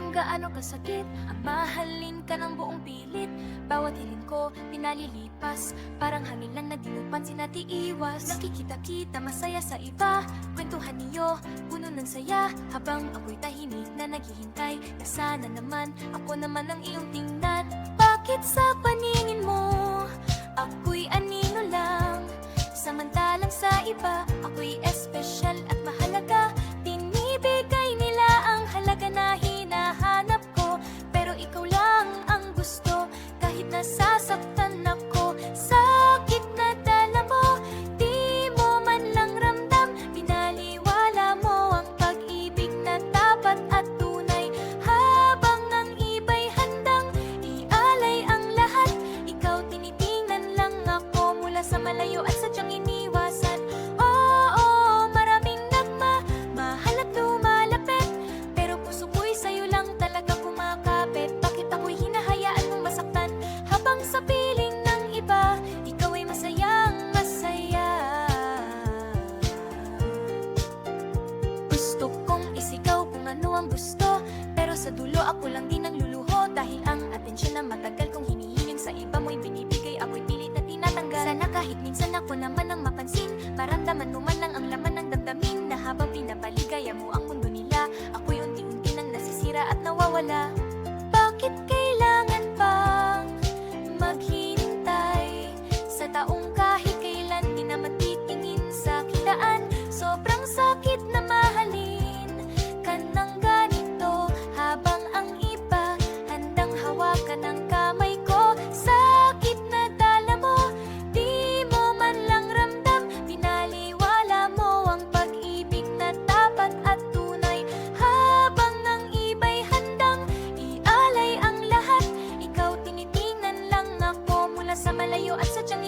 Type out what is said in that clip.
kung gaano kasakit ang mahalin ka ng buong pilit. Bawat hiling ko pinalilipas, parang hangin lang na di mo pansin at iiwas. Nakikita-kita masaya sa iba, kwentuhan niyo puno ng saya, habang ako'y tahimik na naghihintay na sana naman ako naman ang iyong tingnan. Bakit sa paningin mo ako'y anino lang, samantalang sa iba ako'y espesyal at mahalaga? Binibigay nila ang halaga na hinahanap ko, pero ikaw lang ang gusto kahit nasasaktan ako. Sakit na dala mo, di mo man lang ramdam, binaliwala mo ang pag-ibig na tapat at tunay, habang ang iba'y handang ialay ang lahat. Ikaw tinitingnan lang ako mula sa malayo at sadyang iniwasan. Oo, maraming nagmamahal at lumalapit, pero puso ko'y sa'yo lang talaga kumakapit. Bakit ako'y hinahayaan mong masaktan, habang sa piling ng iba ikaw ay masayang masaya? Gusto kong isigaw kung ano ang gusto, pero sa dulo ako lang din ang luluho, dahil ang atensyon na matagal kong hinihiling sa iba mo'y binibigay, ako'y pilit na tinatanggal. Sana kahit minsan ako naman ang mapansin, maramdaman mo man lang ang laman ng damdamin, na habang pinapaligaya mo ang mundo nila, ako'y unti-unti nang nasisira at nawawala. Bakit kailangan pang maghintay sa taong kahit kailan di naman titingin sa kitaan? Sobrang sakit na mahalin ka ng ganito, habang ang iba handang hawakan ang kamay ko. Sakit na dala mo, di mo man lang ramdam, binaliwala mo ang pag-ibig na tapat at tunay, habang ang iba'y handang ialay ang lahat. Ikaw tinitingnan lang ako mula sa malayo at sadyang